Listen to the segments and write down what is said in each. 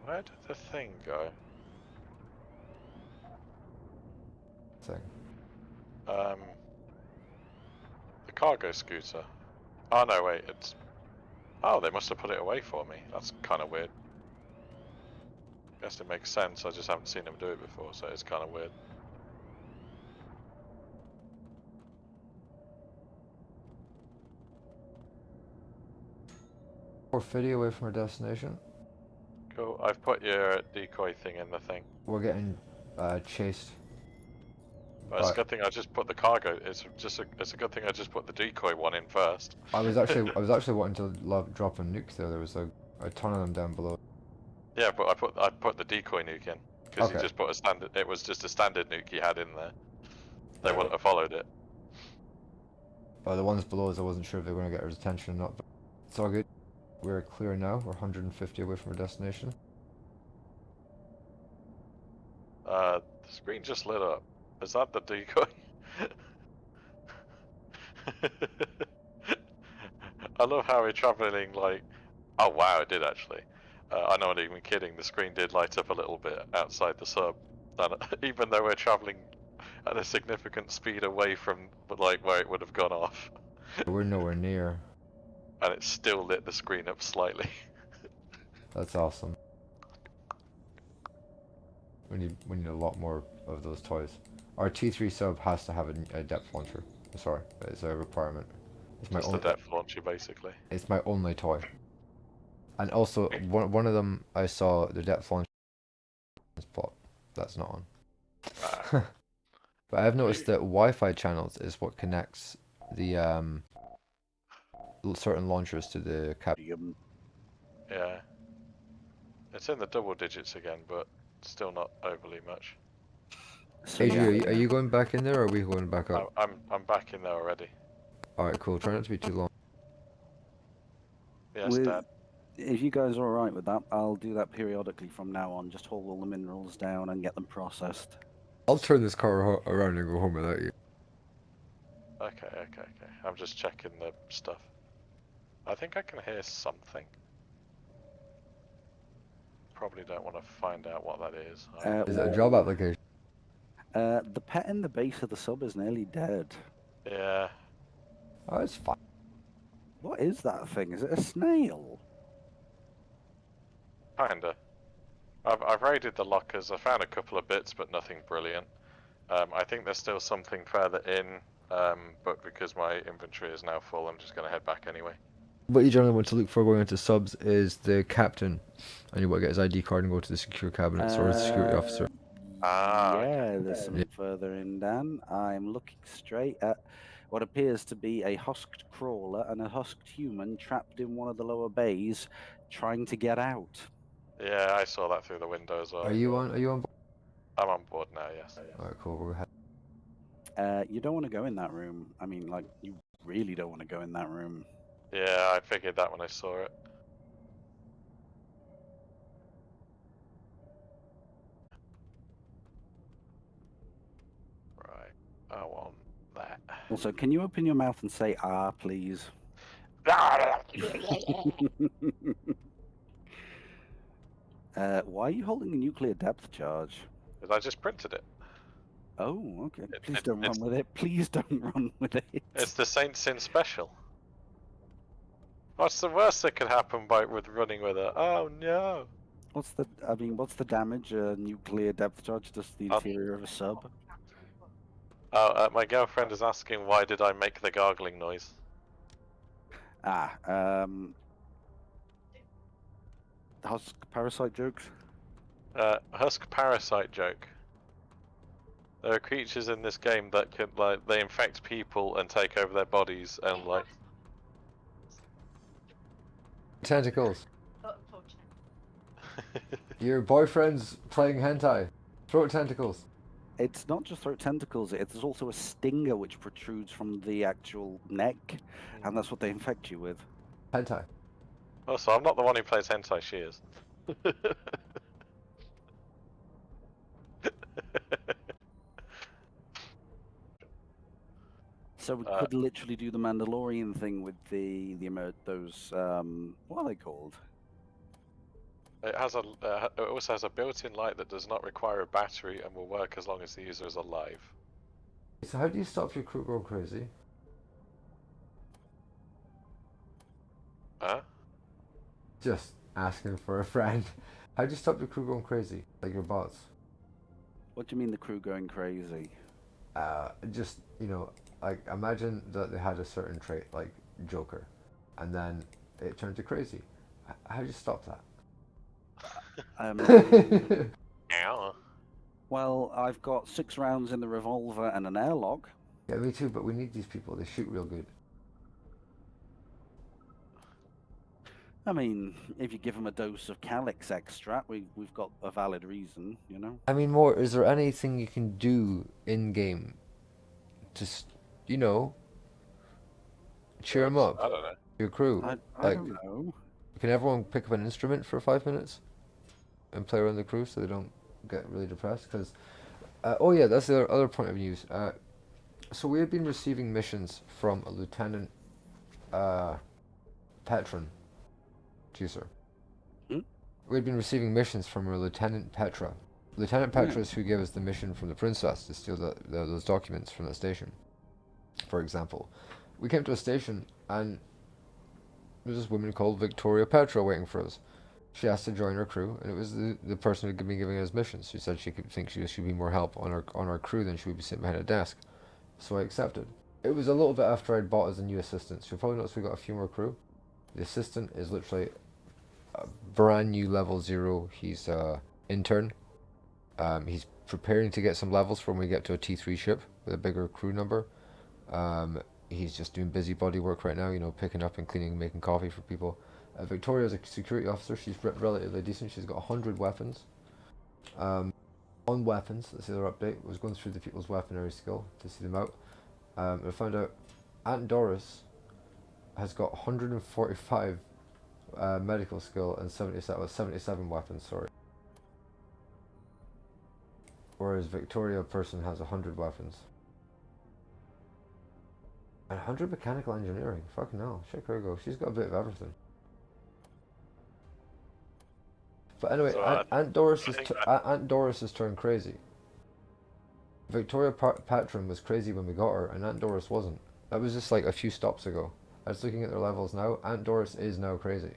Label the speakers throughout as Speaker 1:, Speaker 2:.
Speaker 1: Where did the thing go?
Speaker 2: Thing.
Speaker 1: The cargo scooter. Oh no, wait, it's... Oh, they must have put it away for me. That's kind of weird. Guess it makes sense, I just haven't seen them do it before, so it's kind of weird.
Speaker 2: We're 50 away from our destination.
Speaker 1: Cool, I've put your decoy thing in the thing.
Speaker 2: We're getting chased.
Speaker 1: But it's a good thing I just put the cargo, it's a good thing I just put the decoy one in first.
Speaker 2: I was actually wanting to drop a nuke there. There was a ton of them down below.
Speaker 1: Yeah, but I put the decoy nuke in, because he just put a standard, it was just a standard nuke he had in there. They wouldn't have followed it.
Speaker 2: The ones below us, I wasn't sure if they were going to get our attention or not, but it's all good. We're clear now. We're 150 away from our destination.
Speaker 1: The screen just lit up. Is that the decoy? I love how we're traveling like... Oh wow, it did actually. I'm not even kidding, the screen did light up a little bit outside the sub. And even though we're traveling at a significant speed away from like where it would have gone off.
Speaker 2: We're nowhere near.
Speaker 1: And it still lit the screen up slightly.
Speaker 2: That's awesome. We need a lot more of those toys. Our T3 sub has to have a depth launcher. Sorry, it's a requirement. It's
Speaker 1: Just the depth launcher, basically.
Speaker 2: It's my only toy. And also, one of them I saw the depth launcher plot. That's not on. But I've noticed that Wi-Fi channels is what connects the certain launchers to the cap.
Speaker 1: Yeah. It's in the double digits again, but still not overly much.
Speaker 2: So AJ, are you going back in there, or are we going back up?
Speaker 1: I'm back in there already.
Speaker 2: Alright, cool. Try not to be too long.
Speaker 1: Yes, Dad.
Speaker 3: If you guys are alright with that, I'll do that periodically from now on. Just haul all the minerals down and get them processed.
Speaker 2: I'll turn this car around and go home without you.
Speaker 1: Okay. I'm just checking the stuff. I think I can hear something. Probably don't want to find out what that is.
Speaker 2: Is it a job application?
Speaker 3: The pet in the base of the sub is nearly dead.
Speaker 1: Yeah.
Speaker 2: Oh, it's fine.
Speaker 3: What is that thing? Is it a snail?
Speaker 1: Kinda. I've raided the lockers. I found a couple of bits, but nothing brilliant. I think there's still something further in, but because my inventory is now full, I'm just going to head back anyway.
Speaker 2: What you generally want to look for going into subs is the captain, and you want to get his ID card and go to the secure cabinets or the security officer.
Speaker 3: Yeah, there's some further in, Dan. I'm looking straight at what appears to be a husked crawler and a husked human trapped in one of the lower bays, trying to get out.
Speaker 1: Yeah, I saw that through the window as well.
Speaker 2: Are you on board?
Speaker 1: I'm on board now, yes.
Speaker 2: Alright, cool. We'll go ahead.
Speaker 3: You don't want to go in that room. I mean, like, you really don't want to go in that room.
Speaker 1: Yeah, I figured that when I saw it. Right, I want that.
Speaker 3: Also, can you open your mouth and say "ah," please? Why are you holding a nuclear depth charge?
Speaker 1: Because I just printed it.
Speaker 3: Oh, okay. Please don't run with it. Please don't run with it.
Speaker 1: It's the Saint Sin special. What's the worst that could happen with running with it? Oh no!
Speaker 3: What's the damage a nuclear depth charge does to the interior of a sub?
Speaker 1: Oh, my girlfriend is asking why did I make the gargling noise?
Speaker 3: Husk parasite jokes?
Speaker 1: Husk parasite joke. There are creatures in this game that can, like, they infect people and take over their bodies and, like...
Speaker 2: Tentacles. Your boyfriend's playing hentai. Throat tentacles.
Speaker 3: It's not just throat tentacles, there's also a stinger which protrudes from the actual neck, and that's what they infect you with.
Speaker 2: Hentai.
Speaker 1: Oh, so I'm not the one who plays hentai, she is.
Speaker 3: So we could literally do the Mandalorian thing with those, what are they called?
Speaker 1: It has it also has a built-in light that does not require a battery and will work as long as the user is alive.
Speaker 2: So how do you stop your crew going crazy?
Speaker 1: Huh?
Speaker 2: Just asking for a friend. How do you stop your crew going crazy? Like your bots?
Speaker 3: What do you mean the crew going crazy?
Speaker 2: Just, you know, like imagine that they had a certain trait, like Joker, and then it turned to crazy. How do you stop that?
Speaker 1: Ow.
Speaker 3: Well, I've got 6 rounds in the revolver and an airlock.
Speaker 2: Yeah, me too, but we need these people. They shoot real good.
Speaker 3: I mean, if you give them a dose of Calyx extract, we've got a valid reason, you know?
Speaker 2: I mean, more, is there anything you can do in-game to, you know, cheer them up?
Speaker 1: I don't know.
Speaker 2: Your crew.
Speaker 3: I don't know.
Speaker 2: Can everyone pick up an instrument for 5 minutes and play around the crew so they don't get really depressed? Because, oh yeah, that's the other point of news. So we have been receiving missions from a Lieutenant Petron. Juicer.
Speaker 3: Hmm?
Speaker 2: We've been receiving missions from a Lieutenant Petra. Lieutenant Petra is who gave us the mission from the princess to steal those documents from that station. For example, we came to a station and there's this woman called Victoria Petra waiting for us. She asked to join our crew, and it was the person who had been giving us missions. She said she could think she should be more help on our crew than she would be sitting behind a desk. So I accepted. It was a little bit after I'd bought us a new assistant. So you'll probably notice we got a few more crew. The assistant is literally a brand new level 0. He's intern. He's preparing to get some levels for when we get to a T3 ship with a bigger crew number. He's just doing busybody work right now, you know, picking up and cleaning, making coffee for people. Victoria's a security officer. She's relatively decent. She's got 100 weapons. On weapons, that's the other update. I was going through the people's weaponry skill to see them out. I found out Aunt Doris has got 145 medical skill and 77 weapons, sorry. Whereas Victoria person has 100 weapons. And 100 mechanical engineering. Fucking hell. Check her go. She's got a bit of everything. But anyway,
Speaker 1: So,
Speaker 2: Aunt Doris has turned crazy. Victoria Patron was crazy when we got her, and Aunt Doris wasn't. That was just like a few stops ago. I was looking at their levels now. Aunt Doris is now crazy.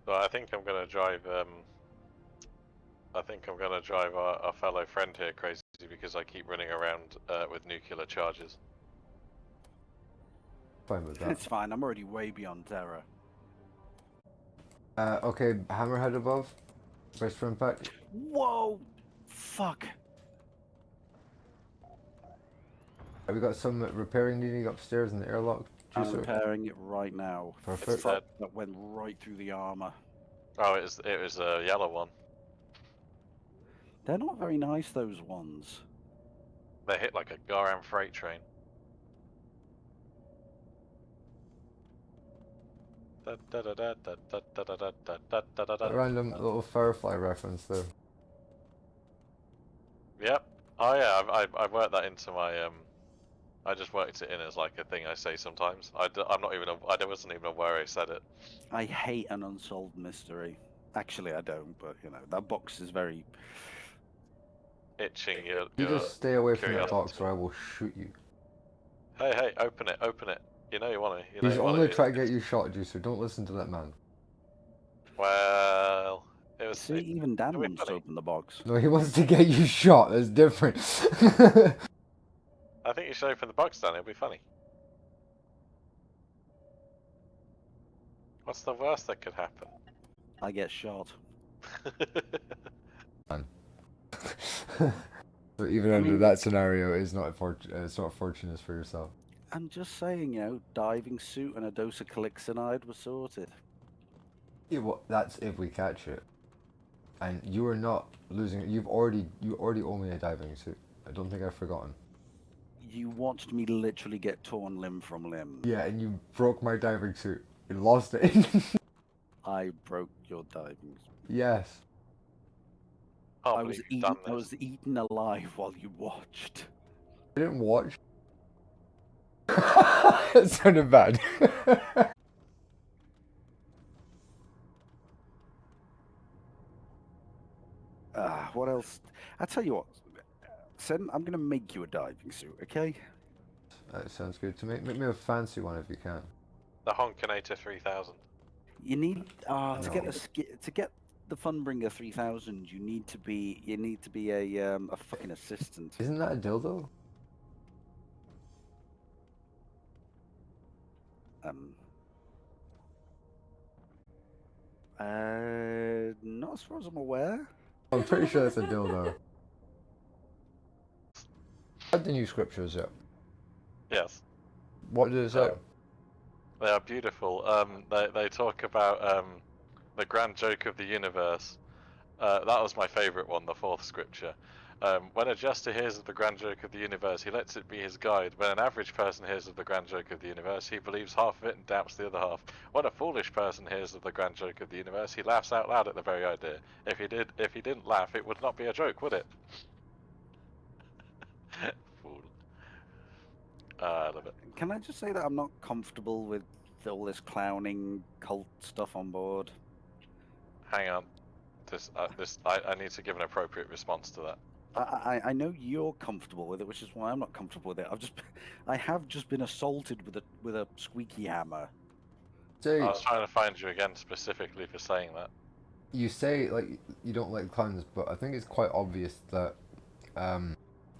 Speaker 1: So I think I'm gonna drive. I think I'm gonna drive our fellow friend here crazy because I keep running around with nuclear charges.
Speaker 2: Fine with that.
Speaker 3: It's fine, I'm already way beyond terror.
Speaker 2: Okay, Hammerhead above. Brace for impact.
Speaker 3: Whoa! Fuck.
Speaker 2: Have we got some repairing needing upstairs in the airlock?
Speaker 3: I'm
Speaker 2: Juicer?
Speaker 3: repairing it right now.
Speaker 2: Perfect.
Speaker 3: Fuck, that went right through the armor.
Speaker 1: Oh, it was a yellow one.
Speaker 3: They're not very nice, those ones.
Speaker 1: They hit like a Garam freight train.
Speaker 2: A random little Firefly reference there.
Speaker 1: Yep. Oh yeah, I worked that into my I just worked it in as like a thing I say sometimes. I'm not even I wasn't even aware I said it.
Speaker 3: I hate an unsolved mystery. Actually, I don't, but you know, that box is very...
Speaker 1: Itching
Speaker 2: You just stay away from that box
Speaker 1: curiosity.
Speaker 2: or I will shoot you.
Speaker 1: Hey, open it, open it. You know you want to. You know
Speaker 2: He's
Speaker 1: you want
Speaker 2: only trying to get you shot, Juicer. Don't listen to that man.
Speaker 1: Well, it was.
Speaker 3: See, even Dan
Speaker 1: it'll be
Speaker 3: wants to
Speaker 1: funny.
Speaker 3: open the box.
Speaker 2: No, he wants to get you shot. That's different.
Speaker 1: I think you should open the box, Dan. It'll be funny. What's the worst that could happen?
Speaker 3: I get shot.
Speaker 2: So even under that scenario, it's not fortunate for yourself.
Speaker 3: I'm just saying, you know, diving suit and a dose of calixinide was sorted.
Speaker 2: Yeah, well, that's if we catch it. And you are not losing it. You already owe me a diving suit. I don't think I've forgotten.
Speaker 3: You watched me literally get torn limb from limb.
Speaker 2: Yeah, and you broke my diving suit. You lost it.
Speaker 3: I broke your diving suit.
Speaker 2: Yes.
Speaker 1: Can't
Speaker 3: I
Speaker 1: believe
Speaker 3: was
Speaker 1: you've done
Speaker 3: I
Speaker 1: this.
Speaker 3: was eaten alive while you watched.
Speaker 2: I didn't watch. It sounded bad.
Speaker 3: What else? I tell you what, Sen, I'm gonna make you a diving suit, okay?
Speaker 2: That sounds good. To make me a fancy one if you can.
Speaker 1: The Honkinator 3000.
Speaker 3: You need to get
Speaker 2: No.
Speaker 3: to get the Funbringer 3000. You need to be a fucking assistant.
Speaker 2: Isn't that a dildo?
Speaker 3: Um. Not as far as I'm aware.
Speaker 2: I'm pretty sure it's a dildo. Read the new scriptures yet?
Speaker 1: Yes.
Speaker 2: What did it say?
Speaker 1: They are beautiful. They talk about the grand joke of the universe. That was my favourite one, the fourth scripture. When a jester hears of the grand joke of the universe, he lets it be his guide. When an average person hears of the grand joke of the universe, he believes half of it and doubts the other half. When a foolish person hears of the grand joke of the universe, he laughs out loud at the very idea. If he didn't laugh, it would not be a joke, would it? Fool. I love it.
Speaker 3: Can I just say that I'm not comfortable with all this clowning cult stuff on board?
Speaker 1: Hang on. I need to give an appropriate response to that.
Speaker 3: I know you're comfortable with it, which is why I'm not comfortable with it. I have just been assaulted with a squeaky hammer.
Speaker 2: Say,
Speaker 1: I was trying to find you again specifically for saying that.
Speaker 2: you say like you don't like clowns, but I think it's quite obvious that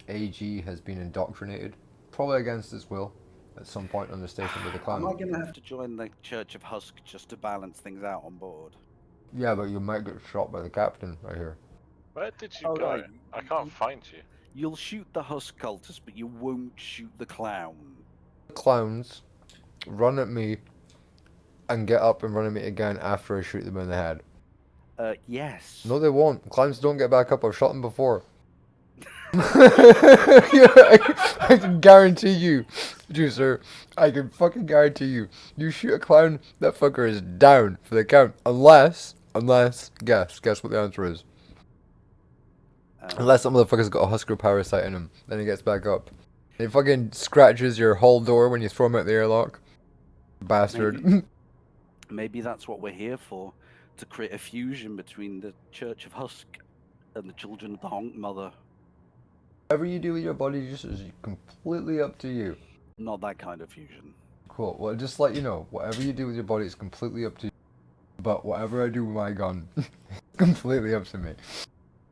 Speaker 2: AG has been indoctrinated, probably against his will, at some point on the station with the
Speaker 3: Am I
Speaker 2: clown.
Speaker 3: going to have to join the Church of Husk just to balance things out on board?
Speaker 2: Yeah, but you might get shot by the captain right here.
Speaker 1: Where did you
Speaker 3: Oh,
Speaker 1: go?
Speaker 3: right.
Speaker 1: I can't find you.
Speaker 3: You'll shoot the Husk cultist, but you won't shoot the clown.
Speaker 2: Clowns run at me and get up and run at me again after I shoot them in the head.
Speaker 3: Yes.
Speaker 2: No, they won't. Clowns don't get back up. I've shot them before. Yeah, I can guarantee you, Juicer. I can fucking guarantee you. You shoot a clown, that fucker is down for the count. Unless, guess what the answer is. Unless some motherfucker's got a Husker parasite in him, then he gets back up. He fucking scratches your hull door when you throw him out the airlock. Bastard.
Speaker 3: Maybe that's what we're here for, to create a fusion between the Church of Husk and the children of the Honk Mother.
Speaker 2: Whatever you do with your body just is completely up to you.
Speaker 3: Not that kind of fusion.
Speaker 2: Cool. Well, just let you know, whatever you do with your body is completely up to you. But whatever I do with my gun, completely up to me.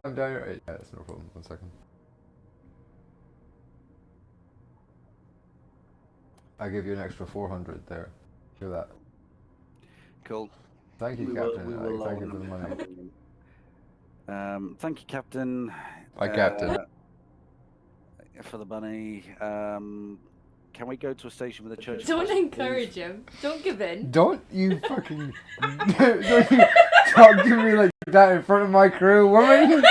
Speaker 2: I'm down here. Yeah, that's no problem. 1 second. I give you an extra 400 there. Do that.
Speaker 3: Cool.
Speaker 2: Thank you, Captain. Thank you for the money.
Speaker 3: Thank you, Captain.
Speaker 2: Hi, Captain.
Speaker 3: For the money. Can we go to a station with the Church of
Speaker 4: Don't
Speaker 3: Husk,
Speaker 4: encourage
Speaker 3: please?
Speaker 4: him. Don't give in.
Speaker 2: Don't you fucking don't you talk to me like that in front of my crew, woman.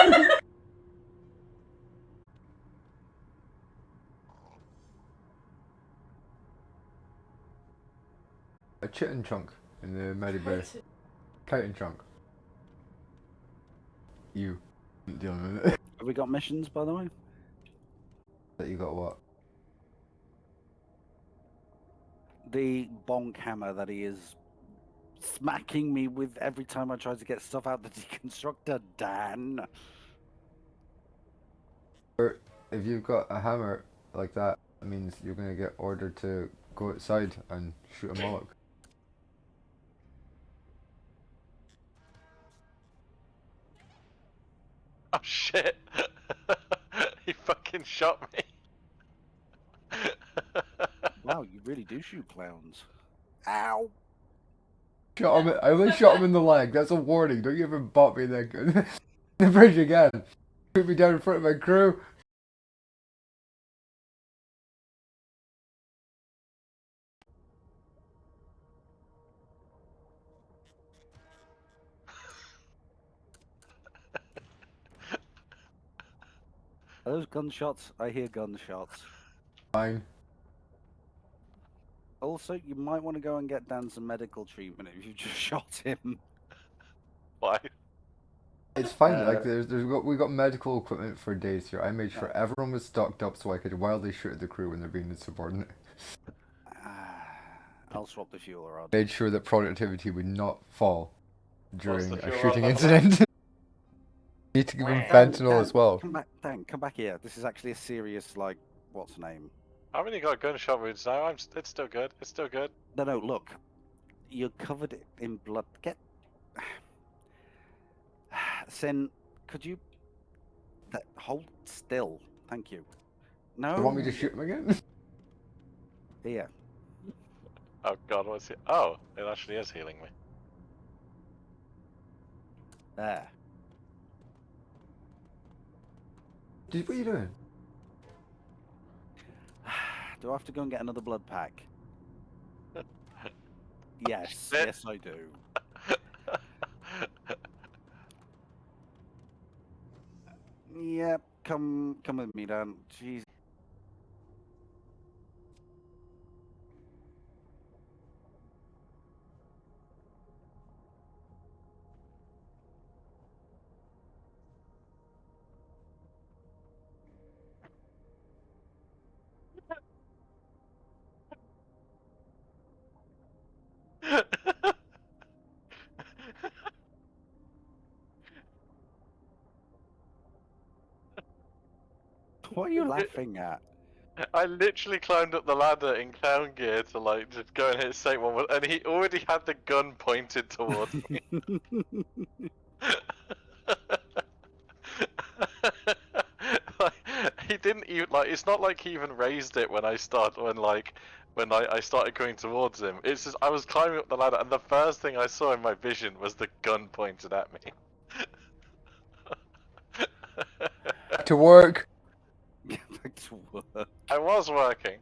Speaker 2: A chitin chunk in the medibay. Chitin chunk. You dealing with it.
Speaker 3: Have we got missions, by the way?
Speaker 2: That you got what?
Speaker 3: The bonk hammer that he is smacking me with every time I try to get stuff out the deconstructor, Dan.
Speaker 2: Or if you've got a hammer like that, it means you're gonna get ordered to go outside and shoot a Moloch.
Speaker 1: Oh shit! He fucking shot me.
Speaker 3: Wow, you really do shoot clowns. Ow!
Speaker 2: Shot him. I only shot him in the leg. That's a warning. Don't you ever bop me in the bridge again. Put me down in front of my crew.
Speaker 3: Are those gunshots? I hear gunshots.
Speaker 2: Fine.
Speaker 3: Also, you might want to go and get Dan some medical treatment if you just shot him.
Speaker 1: Why?
Speaker 2: It's fine. Like we got medical equipment for days here. I made sure everyone was stocked up so I could wildly shoot at the crew when they're being insubordinate.
Speaker 3: I'll swap the fuel rod.
Speaker 2: Made sure that productivity would not fall during
Speaker 1: the
Speaker 2: a
Speaker 1: fuel
Speaker 2: shooting
Speaker 1: rod?
Speaker 2: incident. Need to give him
Speaker 3: Dan,
Speaker 2: fentanyl as well.
Speaker 3: Come back, Dan. Come back here. This is actually a serious, like, what's the name?
Speaker 1: I've only got gunshot wounds now. It's still good. It's still good.
Speaker 3: No, look. You're covered in blood. Get. Sin, could you. Hold still. Thank you. No.
Speaker 2: You want me to shoot him again?
Speaker 3: Here.
Speaker 1: Oh god, what's it? Oh, it actually is healing me.
Speaker 3: There.
Speaker 2: What are you doing?
Speaker 3: Do I have to go and get another blood pack? Yes,
Speaker 1: Shit.
Speaker 3: yes I do. Yep, come with me, Dan. Jeez. What are you laughing at?
Speaker 1: I literally climbed up the ladder in clown gear to like just go and hit Saint one, and he already had the gun pointed towards me. Like, he didn't even like. It's not like he even raised it when I started going towards him. It's just I was climbing up the ladder, and the first thing I saw in my vision was the gun pointed at me.
Speaker 2: To work.
Speaker 3: Get back to work.
Speaker 1: I was working.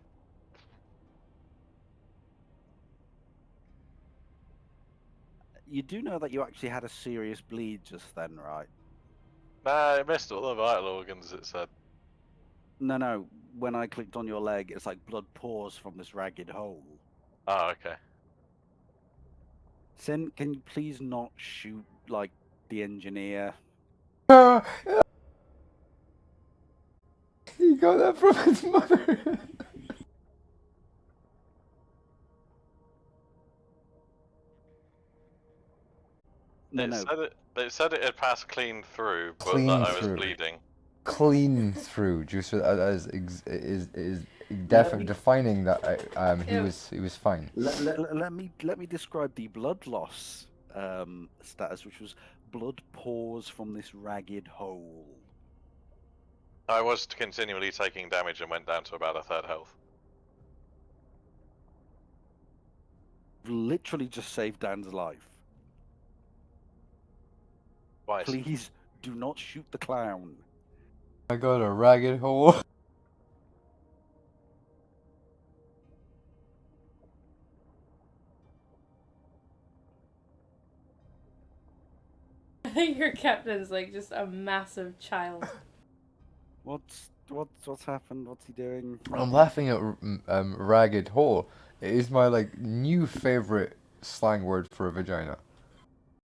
Speaker 3: You do know that you actually had a serious bleed just then, right?
Speaker 1: Nah, I missed all the vital organs. It said.
Speaker 3: No. When I clicked on your leg, it's like blood pours from this ragged hole.
Speaker 1: Oh, okay.
Speaker 3: Sin, can you please not shoot, like, the engineer?
Speaker 2: He got that from his mother.
Speaker 3: No.
Speaker 1: It said it had passed clean through, but
Speaker 2: Clean
Speaker 1: that I was
Speaker 2: through.
Speaker 1: bleeding.
Speaker 2: Clean through. Just that is definitely defining that he was fine.
Speaker 3: Let me describe the blood loss status, which was blood pours from this ragged hole.
Speaker 1: I was continually taking damage and went down to about a third health.
Speaker 3: Literally just saved Dan's life.
Speaker 1: Twice.
Speaker 3: Please do not shoot the clown.
Speaker 2: I got a ragged hole.
Speaker 4: Your captain's like just a massive child.
Speaker 3: What's happened? What's he doing?
Speaker 2: I'm laughing at ragged hole. It is my like new favorite slang word for a vagina.